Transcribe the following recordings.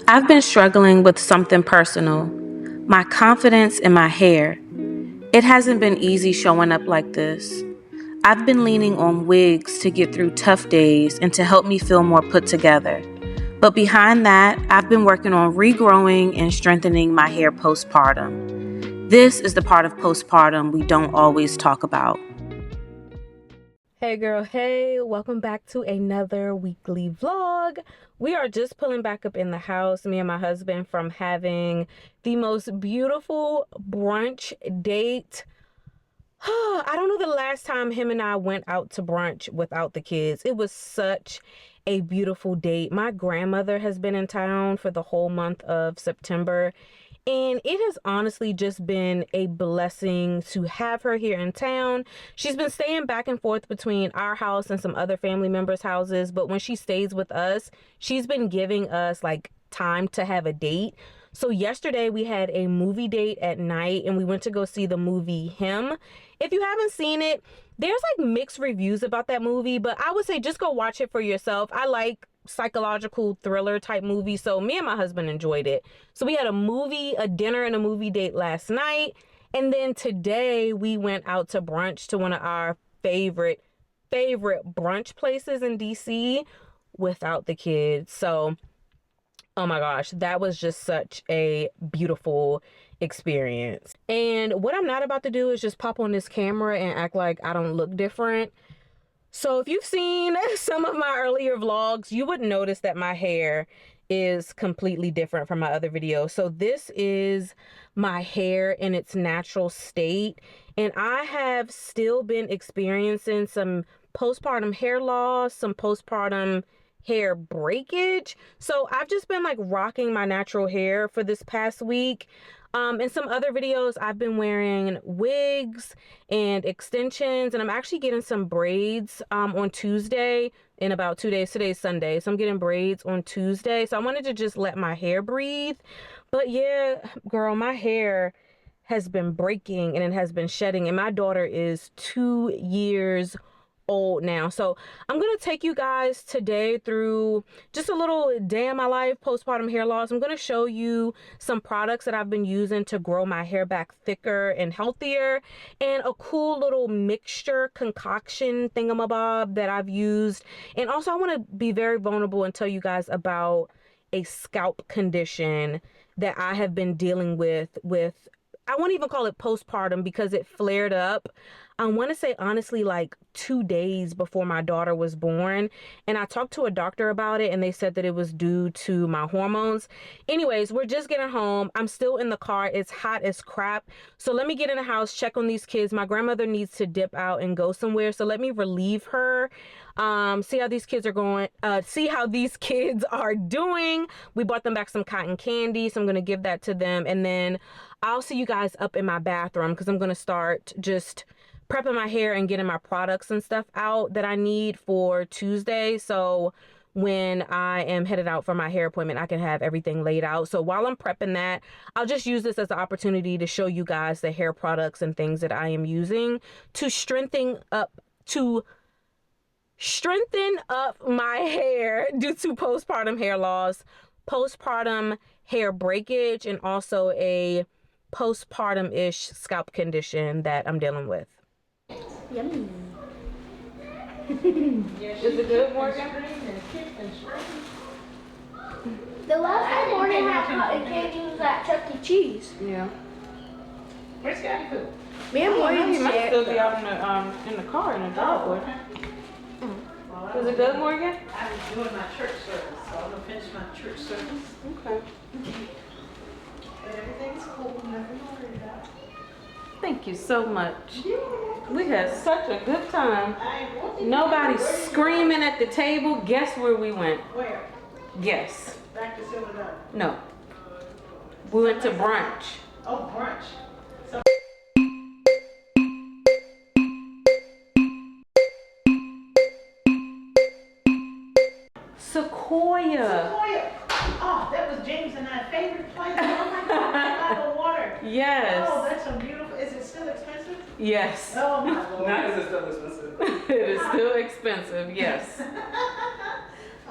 I've been struggling with something personal, my confidence in my hair. It hasn't been easy showing up like this. I've been leaning on wigs to get through tough days and to help me feel more put together. But behind that, I've been working on regrowing and strengthening my hair postpartum. This is the part of postpartum we don't always talk about. Hey girl, hey, welcome back to another weekly vlog. We are just pulling back up in the house, me and my husband, from having the most beautiful brunch date. I don't know the last time him and I went out to brunch without the kids. It was such a beautiful date. My grandmother has been in town for the whole month of September. And it has honestly just been a blessing to have her here in town. She's been staying back and forth between our house and some other family members' houses. But when she stays with us, she's been giving us like time to have a date. So yesterday we had a movie date at night and we went to go see the movie Him. If you haven't seen it, there's like mixed reviews about that movie, but I would say just go watch it for yourself. I like psychological thriller type movies, so me and my husband enjoyed it. So we had a dinner and a movie date last night, and then today we went out to brunch to one of our favorite brunch places in DC without the kids. So oh my gosh, that was just such a beautiful experience. And what I'm not about to do is just pop on this camera and act like I don't look different. So if you've seen some of my earlier vlogs, you would notice that my hair is completely different from my other videos. So this is my hair in its natural state. And I have still been experiencing some postpartum hair loss, some postpartum hair breakage. So I've just been like rocking my natural hair for this past week. In some other videos, I've been wearing wigs and extensions, and I'm actually getting some braids on Tuesday in about 2 days. Today's Sunday, so I'm getting braids on Tuesday. So I wanted to just let my hair breathe. But yeah, girl, my hair has been breaking and it has been shedding, and my daughter is 2 years old now. So I'm gonna take you guys today through just a little day in my life, postpartum hair loss. I'm gonna show you some products that I've been using to grow my hair back thicker and healthier, and a cool little mixture concoction thingamabob that I've used. And also I want to be very vulnerable and tell you guys about a scalp condition that I have been dealing with I won't even call it postpartum because it flared up. I want to say honestly like 2 days before my daughter was born, and I talked to a doctor about it and they said that it was due to my hormones. Anyways, we're just getting home. I'm still in the car. It's hot as crap. So let me get in the house, check on these kids. My grandmother needs to dip out and go somewhere. So let me relieve her. See how these kids are going, see how these kids are doing. We bought them back some cotton candy, so I'm going to give that to them. And then I'll see you guys up in my bathroom because I'm going to start just prepping my hair and getting my products and stuff out that I need for Tuesday. So when I am headed out for my hair appointment, I can have everything laid out. So while I'm prepping that, I'll just use this as an opportunity to show you guys the hair products and things that I am using to strengthen up my hair due to postpartum hair loss, postpartum hair breakage, and also a postpartum-ish scalp condition that I'm dealing with. Yummy. Is it good, Morgan? The last time Morgan had cotton candy was at Chuck E. Cheese. Yeah. Where's Scotty food? Me and Morgan He might still be out in the car in the driveway. Is it good, Morgan? I was doing my church service, so I'm gonna finish my church service. Okay. But everything's cool, nothing to worry about. Thank you so much. We had such a good time. Nobody Nobody's screaming at the table. Guess where we went? Where? Guess. Back to Silver Dome. No. We went to brunch. Oh, brunch. Sequoia. Oh, that was James and I's favorite place. Oh my God, out of water. Yes. Oh, that's so beautiful. Is it still expensive? Yes. Oh my Lord. Not is it still expensive. It is still expensive, yes.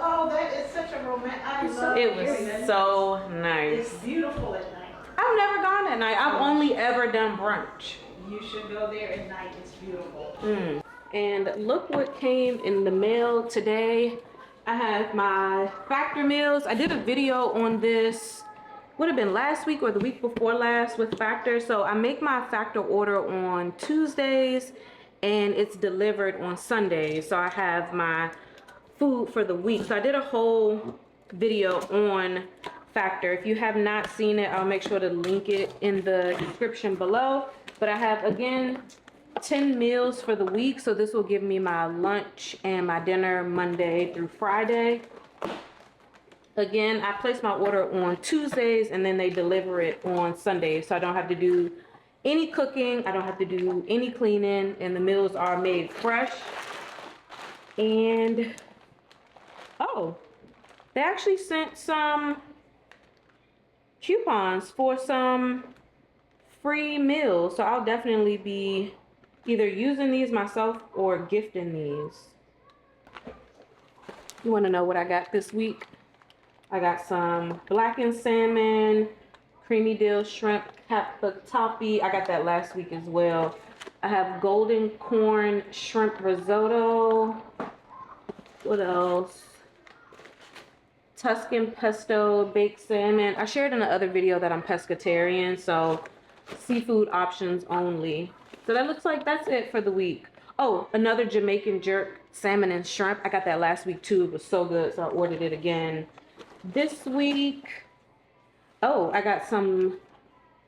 Oh, that is such a romantic. I love It was so nice. It's beautiful at night. I've never gone at night. I've only ever done brunch. You should go there at night. It's beautiful. And look what came in the mail today. I have my Factor meals. I did a video on this, would have been last week or the week before last with Factor. So I make my Factor order on Tuesdays and it's delivered on Sundays. So I have my food for the week. So I did a whole video on Factor. If you have not seen it, I'll make sure to link it in the description below. But I have, again, 10 meals for the week. So this will give me my lunch and my dinner Monday through Friday. Again, I place my order on Tuesdays and then they deliver it on Sundays. So I don't have to do any cooking. I don't have to do any cleaning, and the meals are made fresh. And oh, they actually sent some coupons for some free meals. So I'll definitely be either using these myself or gifting these. You want to know what I got this week? I got some blackened salmon, creamy dill shrimp cavatappi. I got that last week as well. I have golden corn shrimp risotto. What else? Tuscan pesto baked salmon. I shared in the other video that I'm pescatarian, so seafood options only. So that looks like that's it for the week. Oh, another Jamaican jerk salmon and shrimp. I got that last week too. It was so good, so I ordered it again this week. Oh, I got some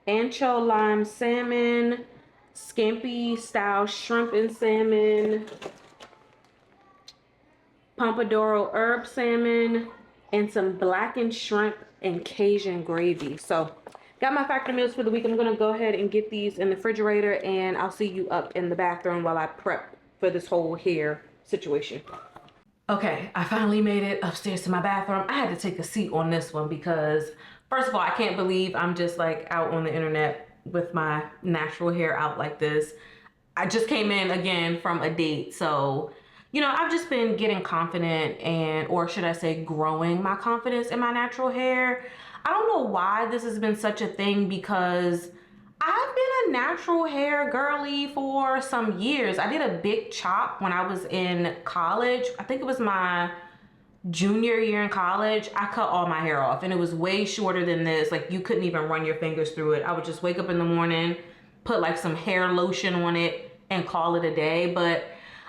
ancho lime salmon, scampi style shrimp and salmon, pompadour herb salmon, and some blackened shrimp and Cajun gravy. So got my Factor meals for the week. I'm gonna go ahead and get these in the refrigerator, and I'll see you up in the bathroom while I prep for this whole hair situation. Okay, I finally made it upstairs to my bathroom. I had to take a seat on this one because, first of all, I can't believe I'm just like out on the internet with my natural hair out like this. I just came in again from a date, so you know, I've just been getting confident, and, or should I say, growing my confidence in my natural hair. I don't know why this has been such a thing, because I've been a natural hair girly for some years. I did a big chop when I was in college. I think it was my junior year in college. I cut all my hair off, and it was way shorter than this. Like, you couldn't even run your fingers through it. I would just wake up in the morning, put like some hair lotion on it, and call it a day. But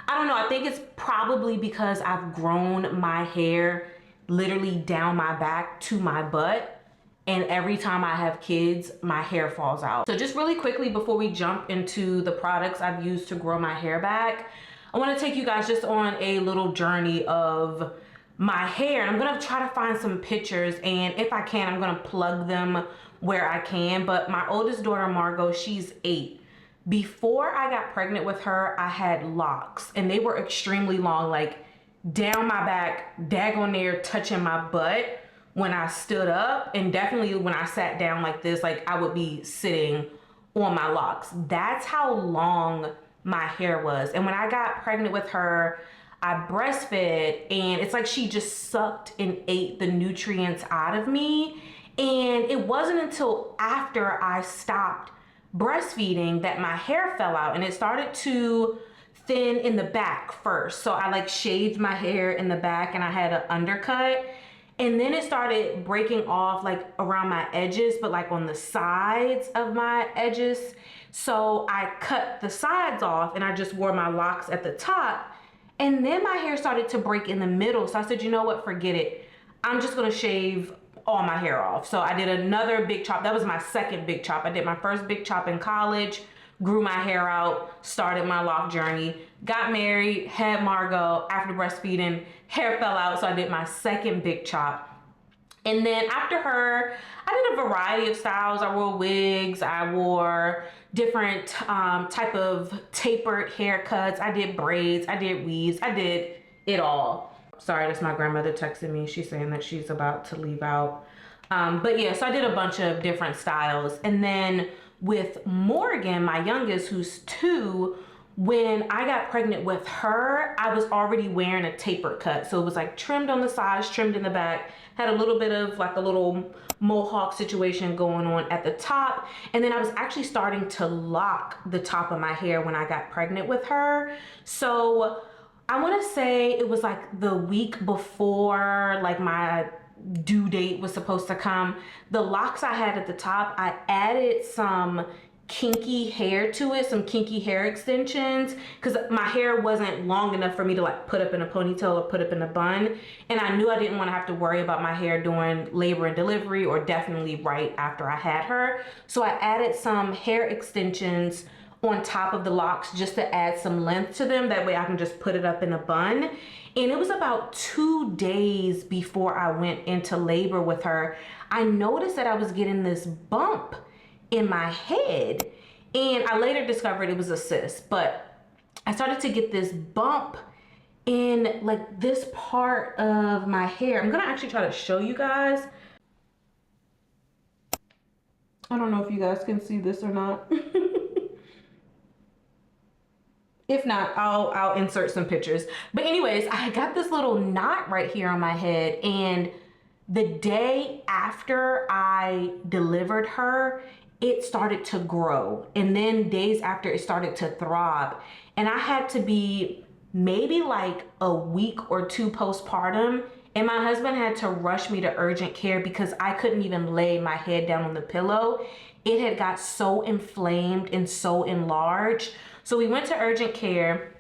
I don't know, I think it's probably because I've grown my hair literally down my back to my butt. And every time I have kids, my hair falls out. So just really quickly before we jump into the products I've used to grow my hair back, I want to take you guys just on a little journey of my hair. And I'm going to try to find some pictures, and if I can, I'm going to plug them where I can. But my oldest daughter, Margot, she's 8. Before I got pregnant with her, I had locks, and they were extremely long, like down my back, daggone near touching my butt when I stood up, and definitely when I sat down like this, like I would be sitting on my locks. That's how long my hair was. And when I got pregnant with her, I breastfed, and it's like she just sucked and ate the nutrients out of me. And it wasn't until after I stopped breastfeeding that my hair fell out, and it started to thin in the back first. So I like shaved my hair in the back, and I had an undercut, and then it started breaking off like around my edges, but like on the sides of my edges. So I cut the sides off, and I just wore my locks at the top, and then my hair started to break in the middle. So I said, you know what, forget it, I'm just gonna shave all my hair off. So I did another big chop. That was my second big chop. I did my first big chop in college, grew my hair out, started my lock journey, got married, had Margot. After breastfeeding, hair fell out, so I did my second big chop. And then after her, I did a variety of styles. I wore wigs, I wore different type of tapered haircuts, I did braids, I did weaves, I did it all. Sorry, that's my grandmother texting me. She's saying that she's about to leave out. But yeah, so I did a bunch of different styles. And then with Morgan, my youngest, who's 2, when I got pregnant with her, I was already wearing a tapered cut. So it was like trimmed on the sides, trimmed in the back, had a little bit of like a little mohawk situation going on at the top. And then I was actually starting to lock the top of my hair when I got pregnant with her. So I want to say it was like the week before like my due date was supposed to come. The locks I had at the top, I added some kinky hair to it, some kinky hair extensions, because my hair wasn't long enough for me to like put up in a ponytail or put up in a bun, and I knew I didn't want to have to worry about my hair during labor and delivery, or definitely right after I had her. So I added some hair extensions on top of the locks just to add some length to them, that way I can just put it up in a bun. And it was about 2 days before I went into labor with her, I noticed that I was getting this bump in my head, and I later discovered it was a cyst, but I started to get this bump in like this part of my hair. I'm gonna actually try to show you guys. I don't know if you guys can see this or not. If not, I'll insert some pictures. But anyways, I got this little knot right here on my head, and the day after I delivered her, it started to grow. And then days after, it started to throb. And I had to be maybe like a week or two postpartum, and my husband had to rush me to urgent care because I couldn't even lay my head down on the pillow. It had got so inflamed and so enlarged. So we went to urgent care.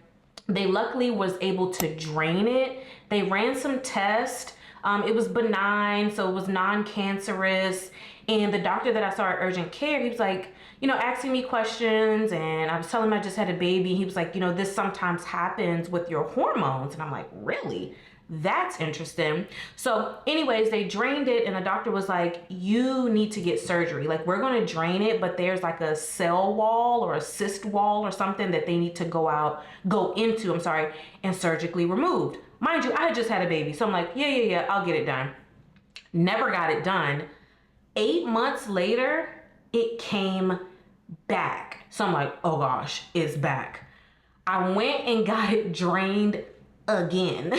They luckily was able to drain it. They ran some tests. It was benign, so it was non-cancerous. And the doctor that I saw at urgent care, he was like, you know, asking me questions, and I was telling him I just had a baby. He was like, you know, this sometimes happens with your hormones. And I'm like, really? That's interesting. So anyways, they drained it, and the doctor was like, you need to get surgery. Like, we're going to drain it, but there's like a cell wall or a cyst wall or something that they need to go into, and surgically removed. Mind you, I had just had a baby. So I'm like, yeah, I'll get it done. Never got it done. 8 months later, it came back. So I'm like, oh gosh, it's back. I went and got it drained again.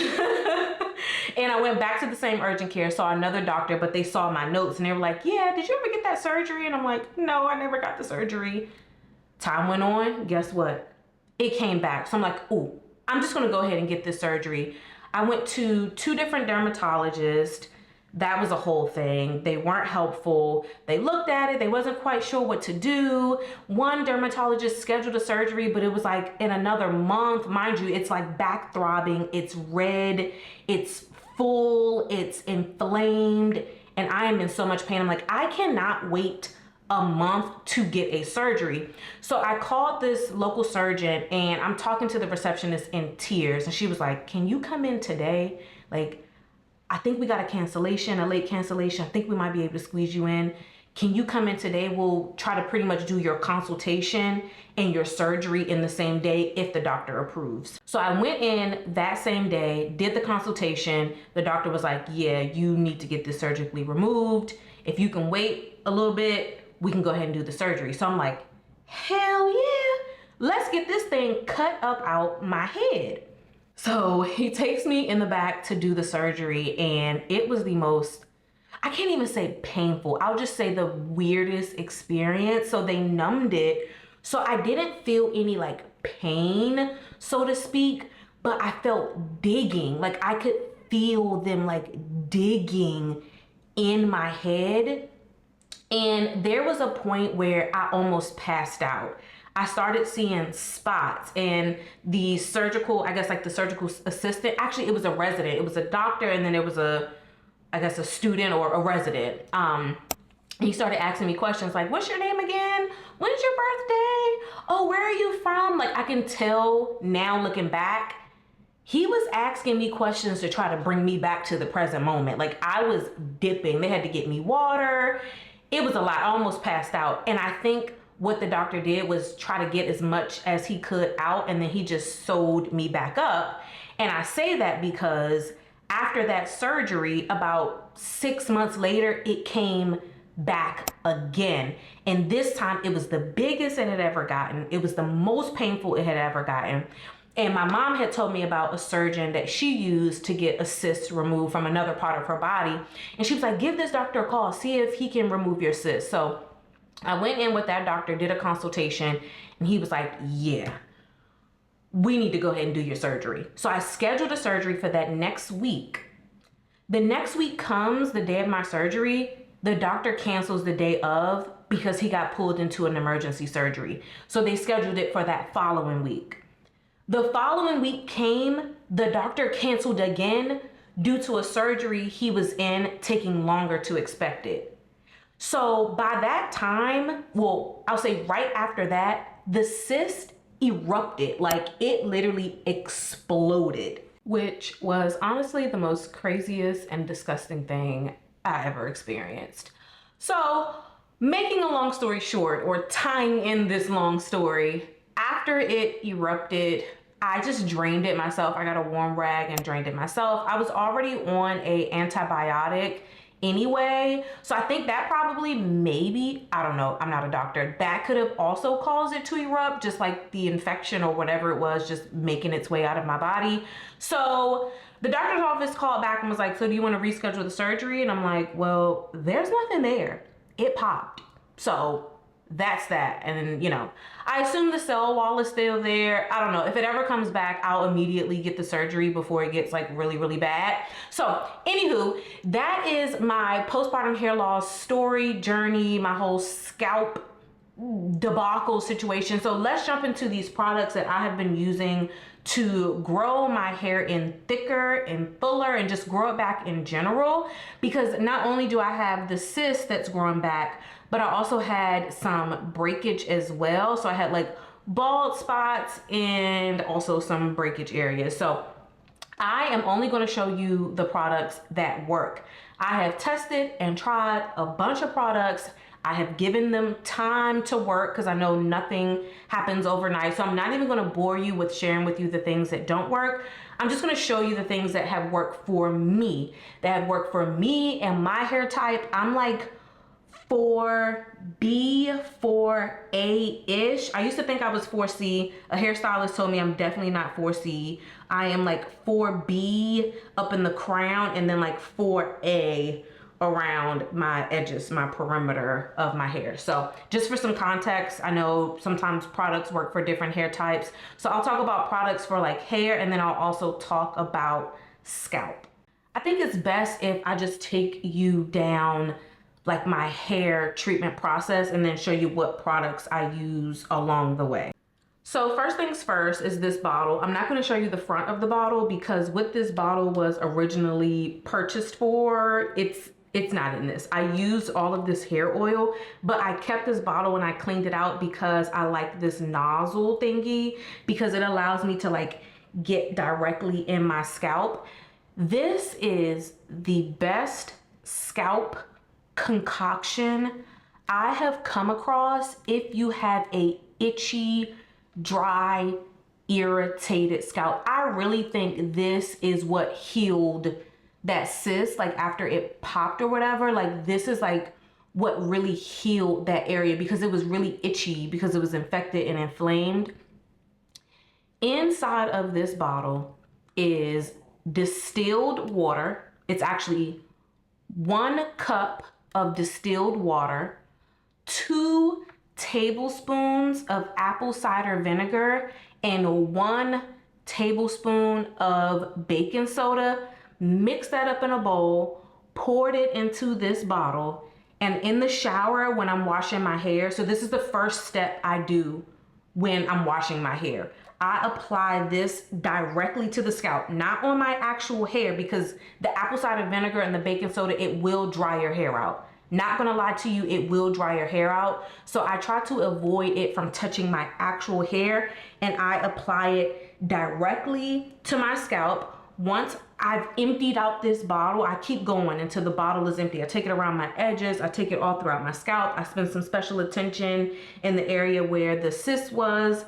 And I went back to the same urgent care, saw another doctor, but they saw my notes and they were like, yeah, did you ever get that surgery? And I'm like, no, I never got the surgery. Time went on, guess what? It came back. So I'm like, ooh, I'm just gonna go ahead and get this surgery. I went to 2 different dermatologists. That was a whole thing. They weren't helpful. They looked at it. They wasn't quite sure what to do. One dermatologist scheduled a surgery, but it was like in another month. Mind you, it's like back throbbing. It's red. It's full. It's inflamed. And I am in so much pain. I'm like, I cannot wait a month to get a surgery. So I called this local surgeon, and I'm talking to the receptionist in tears. And she was like, can you come in today? Like, I think we got a late cancellation. I think we might be able to squeeze you in. Can you come in today? We'll try to pretty much do your consultation and your surgery in the same day if the doctor approves. So I went in that same day, did the consultation. The doctor was like, yeah, you need to get this surgically removed. If you can wait a little bit, we can go ahead and do the surgery. So I'm like, hell yeah, let's get this thing cut up out my head. So he takes me in the back to do the surgery, and it was the most, I can't even say painful, I'll just say the weirdest experience. So they numbed it, so I didn't feel any like pain, so to speak, but I felt digging. Like I could feel them like digging in my head. And there was a point where I almost passed out. I started seeing spots, and the surgical, I guess like the surgical assistant, actually it was a resident. It was a doctor, and then there was a student or a resident. He started asking me questions like, what's your name again? When's your birthday? Oh, where are you from? Like I can tell now looking back, he was asking me questions to try to bring me back to the present moment. Like I was dipping. They had to get me water. It was a lot. I almost passed out. And I think what the doctor did was try to get as much as he could out, and then he just sewed me back up. And I say that because after that surgery, about 6 months later, it came back again. And this time it was the biggest it had ever gotten. It was the most painful it had ever gotten. And my mom had told me about a surgeon that she used to get a cyst removed from another part of her body. And she was like, give this doctor a call, see if he can remove your cyst. So I went in with that doctor, did a consultation, and he was like, yeah, we need to go ahead and do your surgery. So I scheduled a surgery for that next week. The next week comes, the day of my surgery, the doctor cancels the day of because he got pulled into an emergency surgery. So they scheduled it for that following week. The following week came, the doctor canceled again due to a surgery he was in taking longer to expect it. So by that time, well, I'll say right after that, the cyst erupted, like it literally exploded, which was honestly the most craziest and disgusting thing I ever experienced. So making a long story short, or tying in this long story, after it erupted, I just drained it myself. I got a warm rag and drained it myself. I was already on a antibiotic anyway, so I think that probably, maybe, I don't know, I'm not a doctor, that could have also caused it to erupt, just like the infection or whatever it was just making its way out of my body. So the doctor's office called back and was like, so do you want to reschedule the surgery? And I'm like, well, there's nothing there. It popped. So that's that. And then, I assume the cell wall is still there. I don't know. If it ever comes back, I'll immediately get the surgery before it gets like really, really bad. So anywho, that is my postpartum hair loss story, journey, my whole scalp debacle situation. So let's jump into these products that I have been using to grow my hair in thicker and fuller and just grow it back in general, because not only do I have the cyst that's growing back, but I also had some breakage as well. So I had like bald spots and also some breakage areas. So I am only going to show you the products that work. I have tested and tried a bunch of products. I have given them time to work because I know nothing happens overnight. So I'm not even going to bore you with sharing with you the things that don't work. I'm just going to show you the things that have worked for me, and my hair type. I'm like 4B, 4A-ish. I used to think I was 4C. A hairstylist told me I'm definitely not 4C. I am like 4B up in the crown and then like 4A around my edges, my perimeter of my hair. So just for some context, I know sometimes products work for different hair types. So I'll talk about products for like hair, and then I'll also talk about scalp. I think it's best if I just take you down like my hair treatment process and then show you what products I use along the way. So first things first is this bottle. I'm not going to show you the front of the bottle because what this bottle was originally purchased for, it's not in this. I used all of this hair oil, but I kept this bottle and I cleaned it out because I like this nozzle thingy because it allows me to like get directly in my scalp. This is the best scalp concoction I have come across if you have a itchy, dry, irritated scalp. I really think this is what healed that cyst, like after it popped or whatever. Like this is like what really healed that area because it was really itchy because it was infected and inflamed. Inside of this bottle is distilled water. It's actually 1 cup of distilled water, 2 tablespoons of apple cider vinegar, and 1 tablespoon of baking soda. Mix that up in a bowl, poured it into this bottle, and in the shower when I'm washing my hair, so this is the first step I do when I'm washing my hair. I apply this directly to the scalp, not on my actual hair, because the apple cider vinegar and the baking soda, it will dry your hair out. Not gonna lie to you, it will dry your hair out. So I try to avoid it from touching my actual hair, and I apply it directly to my scalp. Once I've emptied out this bottle, I keep going until the bottle is empty. I take it around my edges, I take it all throughout my scalp. I spend some special attention in the area where the cyst was.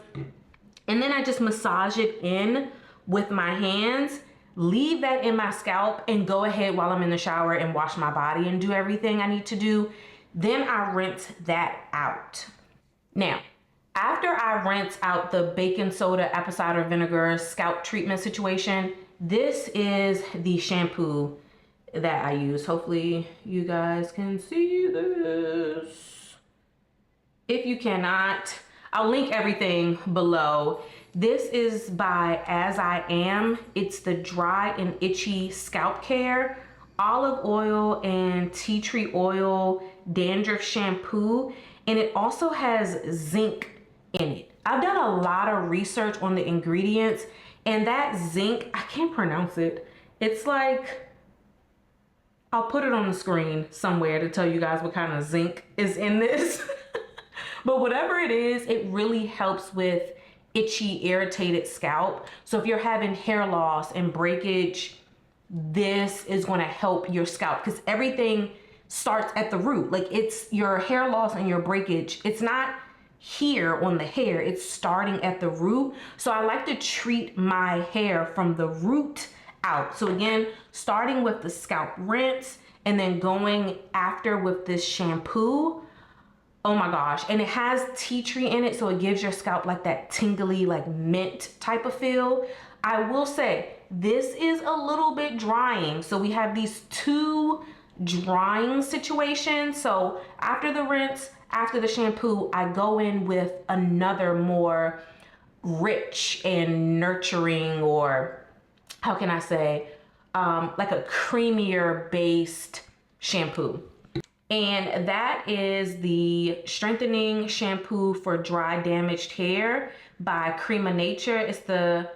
And then I just massage it in with my hands, leave that in my scalp, and go ahead while I'm in the shower and wash my body and do everything I need to do. Then I rinse that out. Now, after I rinse out the baking soda, apple cider vinegar, scalp treatment situation, this is the shampoo that I use. Hopefully you guys can see this. If you cannot, I'll link everything below. This is by As I Am. It's the dry and itchy scalp care, olive oil and tea tree oil dandruff shampoo, and it also has zinc in it. I've done a lot of research on the ingredients, and that zinc, I can't pronounce it. It's like, I'll put it on the screen somewhere to tell you guys what kind of zinc is in this. But whatever it is, it really helps with itchy, irritated scalp. So if you're having hair loss and breakage, this is going to help your scalp, because everything starts at the root. Like, it's your hair loss and your breakage. It's not here on the hair, it's starting at the root. So I like to treat my hair from the root out. So again, starting with the scalp rinse and then going after with this shampoo. Oh my gosh. And it has tea tree in it, so it gives your scalp like that tingly, like mint type of feel. I will say this is a little bit drying. So we have these two drying situations. So after the rinse, after the shampoo, I go in with another more rich and nurturing, or how can I say, like a creamier based shampoo. And that is the Strengthening Shampoo for Dry Damaged Hair by Cream of Nature. It's the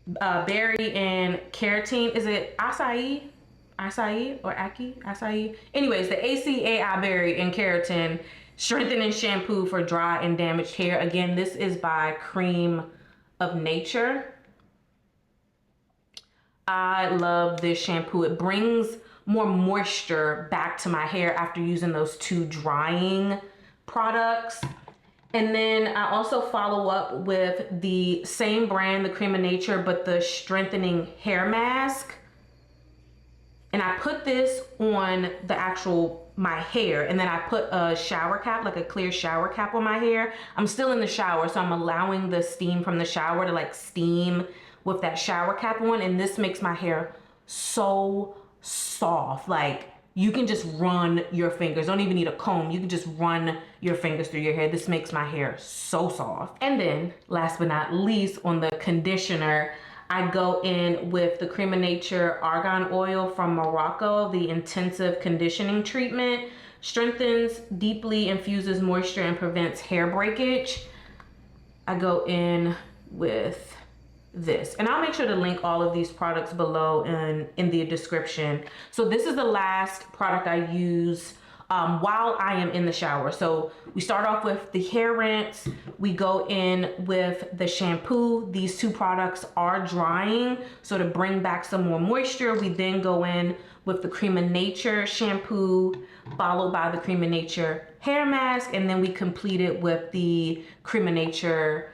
berry and keratin. Is it acai? Acai or acai? Anyways, the acai berry and keratin strengthening shampoo for dry and damaged hair. Again, this is by Cream of Nature. I love this shampoo. It brings more moisture back to my hair after using those two drying products. And then I also follow up with the same brand, the Cream of Nature, but the strengthening hair mask. And I put this on the actual, my hair, and then I put a shower cap, like a clear shower cap on my hair. I'm still in the shower, so I'm allowing the steam from the shower to like steam with that shower cap on, and this makes my hair so soft. Like, you can just run your fingers, don't even need a comb, you can just run your fingers through your hair. This makes my hair so soft. And then last but not least, on the conditioner, I go in with the Cream of Nature Argan Oil from Morocco, the intensive conditioning treatment. Strengthens, deeply infuses moisture, and prevents hair breakage. I go in with this, and I'll make sure to link all of these products below in the description. So this is the last product I use while I am in the shower. So we start off with the hair rinse, we go in with the shampoo. These two products are drying, so to bring back some more moisture, we then go in with the Cream of Nature shampoo, followed by the Cream of Nature hair mask, and then we complete it with the Cream of Nature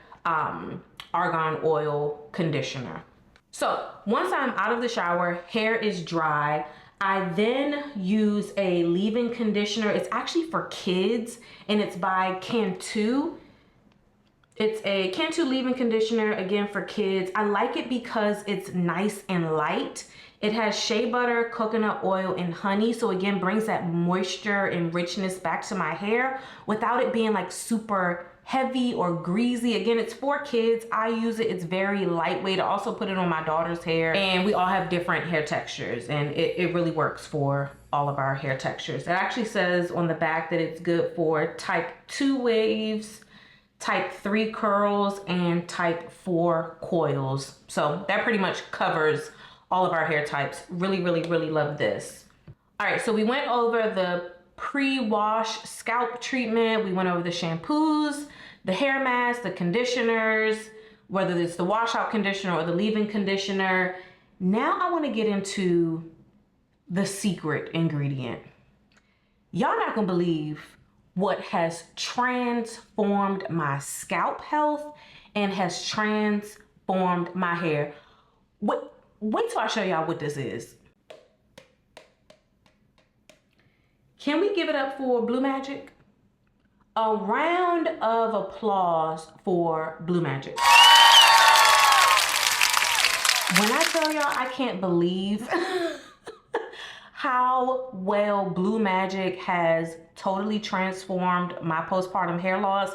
argan oil conditioner. So once I'm out of the shower, hair is dry, I then use a leave-in conditioner. It's actually for kids, and it's by Cantu. It's a Cantu leave-in conditioner, again for kids. I like it because it's nice and light. It has shea butter, coconut oil, and honey. So again, brings that moisture and richness back to my hair without it being like super heavy or greasy. Again, it's for kids. I use it. It's very lightweight. I also put it on my daughter's hair, and we all have different hair textures, and it really works for all of our hair textures. It actually says on the back that it's good for type 2 waves, type 3 curls, and type 4 coils. So that pretty much covers all of our hair types. Really, really, really love this. All right, so we went over the pre-wash scalp treatment. We went over the shampoos, the hair mask, the conditioners, whether it's the washout conditioner or the leave-in conditioner. Now I want to get into the secret ingredient. Y'all not gonna believe what has transformed my scalp health and has transformed my hair. Wait till I show y'all what this is. Can we give it up for Blue Magic? A round of applause for Blue Magic. When I tell y'all, I can't believe how well Blue Magic has totally transformed my postpartum hair loss.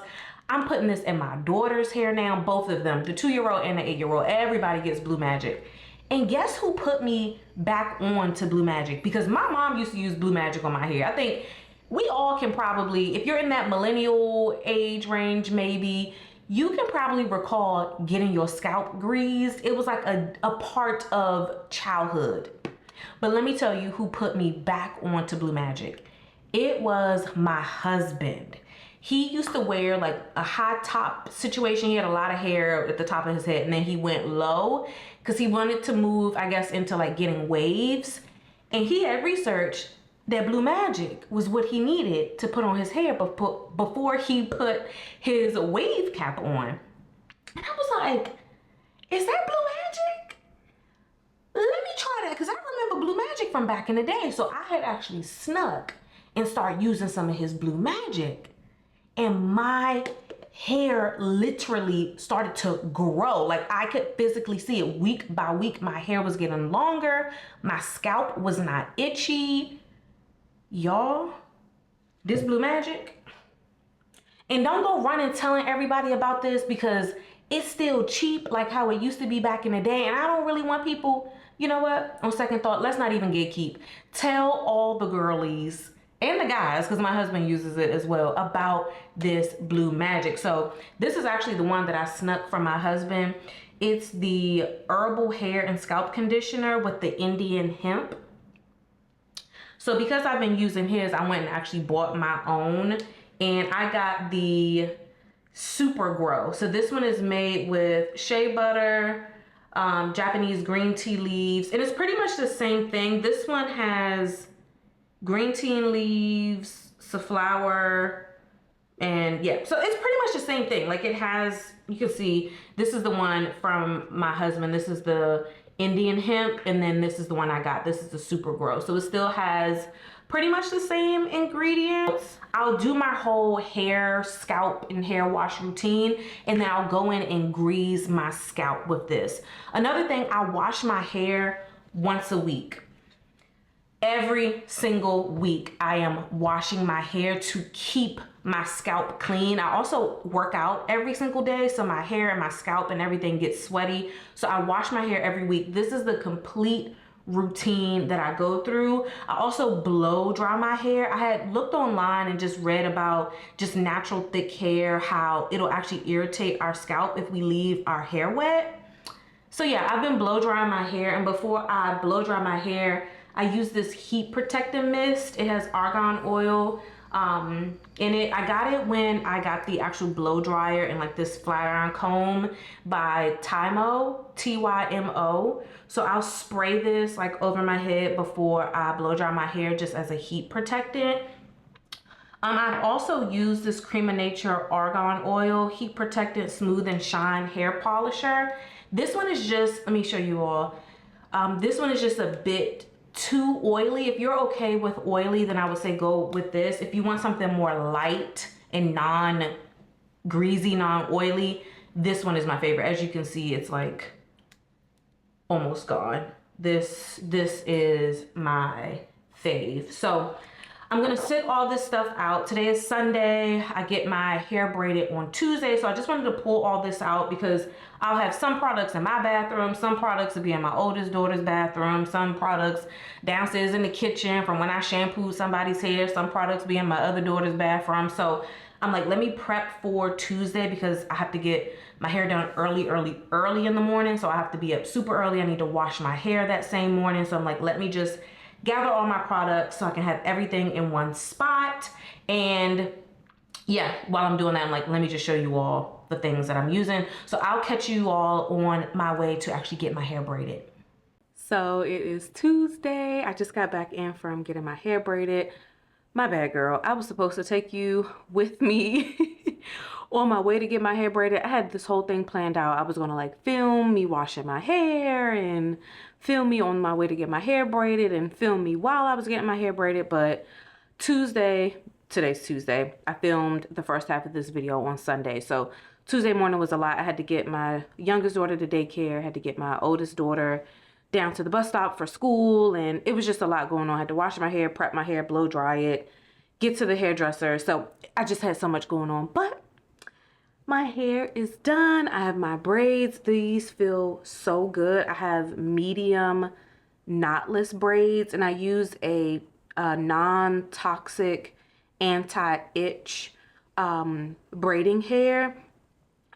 I'm putting this in my daughter's hair now, both of them, the 2-year-old and the 8-year-old. Everybody gets Blue Magic. And guess who put me back on to Blue Magic? Because my mom used to use Blue Magic on my hair. I think we all can probably, if you're in that millennial age range, maybe, you can probably recall getting your scalp greased. It was like a part of childhood. But let me tell you who put me back onto Blue Magic. It was my husband. He used to wear like a high top situation. He had a lot of hair at the top of his head, and then he went low because he wanted to move, I guess, into like getting waves. And he had researched that Blue Magic was what he needed to put on his hair before he put his wave cap on. And I was like, is that Blue Magic? Let me try that, because I remember Blue Magic from back in the day. So I had actually snuck and started using some of his Blue Magic. And my hair literally started to grow. Like, I could physically see it week by week. My hair was getting longer. My scalp was not itchy. Y'all, this Blue Magic. And don't go running telling everybody about this, because it's still cheap like how it used to be back in the day. And I don't really want people, you know what, on second thought, let's not even gatekeep. Tell all the girlies and the guys, because my husband uses it as well, about this Blue Magic. So this is actually the one that I snuck from my husband. It's the herbal hair and scalp conditioner with the Indian hemp. So because I've been using his, I went and actually bought my own, and I got the Super Grow. So this one is made with shea butter, Japanese green tea leaves, and it's pretty much the same thing. This one has green tea leaves, safflower, and yeah, so it's pretty much the same thing. Like, it has, you can see, this is the one from my husband. This is the Indian hemp, and then this is the one I got. This is the Super Grow. So it still has pretty much the same ingredients. I'll do my whole hair, scalp, and hair wash routine, and then I'll go in and grease my scalp with this. Another thing, I wash my hair once a week. Every single week, I am washing my hair to keep my scalp clean. I also work out every single day, so my hair and my scalp and everything gets sweaty. So I wash my hair every week. This is the complete routine that I go through. I also blow dry my hair. I had looked online and just read about just natural thick hair, how it'll actually irritate our scalp if we leave our hair wet. So yeah, I've been blow drying my hair, and before I blow dry my hair, I use this heat protectant mist. It has argan oil in it. I got it when I got the actual blow dryer and like this flat iron comb by Tymo, Tymo. So I'll spray this like over my head before I blow dry my hair, just as a heat protectant. I've also used this Cream of Nature argan oil heat protectant smooth and shine hair polisher. This one is just, let me show you all. This one is just a bit too oily. If you're okay with oily, then I would say go with this. If you want something more light and non-greasy, non-oily, this one is my favorite. As you can see, it's like almost gone. This is my fave. So I'm gonna sit all this stuff out. Today is Sunday. I get my hair braided on Tuesday. So I just wanted to pull all this out because I'll have some products in my bathroom, some products will be in my oldest daughter's bathroom, some products downstairs in the kitchen from when I shampooed somebody's hair, some products be in my other daughter's bathroom. So I'm like, let me prep for Tuesday because I have to get my hair done early in the morning. So I have to be up super early. I need to wash my hair that same morning. So I'm like, let me just gather all my products so I can have everything in one spot. And yeah, while I'm doing that, I'm like, let me just show you all the things that I'm using. So I'll catch you all on my way to actually get my hair braided. So it is Tuesday. I just got back in from getting my hair braided. My bad, girl. I was supposed to take you with me on my way to get my hair braided. I had this whole thing planned out. I was gonna like film me washing my hair and film me on my way to get my hair braided and film me while I was getting my hair braided, but Today's Tuesday. I filmed the first half of this video on Sunday. So Tuesday morning was a lot. I had to get my youngest daughter to daycare, had to get my oldest daughter down to the bus stop for school, and it was just a lot going on. I had to wash my hair, prep my hair, blow dry it, get to the hairdresser. So I just had so much going on, but my hair is done. I have my braids. These feel so good. I have medium knotless braids, and I use a non-toxic anti-itch braiding hair.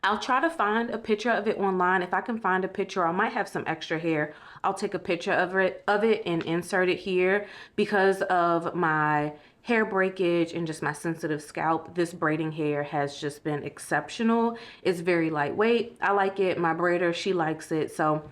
I'll try to find a picture of it online. If I can find a picture, I might have some extra hair. I'll take a picture of it and insert it here. Because of my hair breakage and just my sensitive scalp, this braiding hair has just been exceptional. It's very lightweight. I like it. My braider, she likes it. So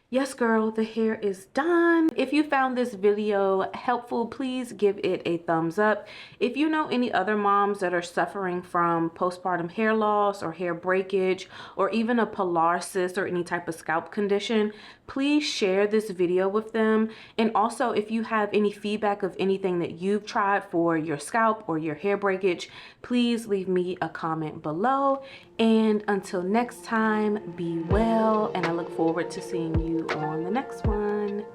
yes, girl, the hair is done. If you found this video helpful, please give it a thumbs up. If you know any other moms that are suffering from postpartum hair loss or hair breakage, or even a Pilar cyst or any type of scalp condition, please share this video with them. And also, if you have any feedback of anything that you've tried for your scalp or your hair breakage, please leave me a comment below. And until next time, be well, and I look forward to seeing you on the next one.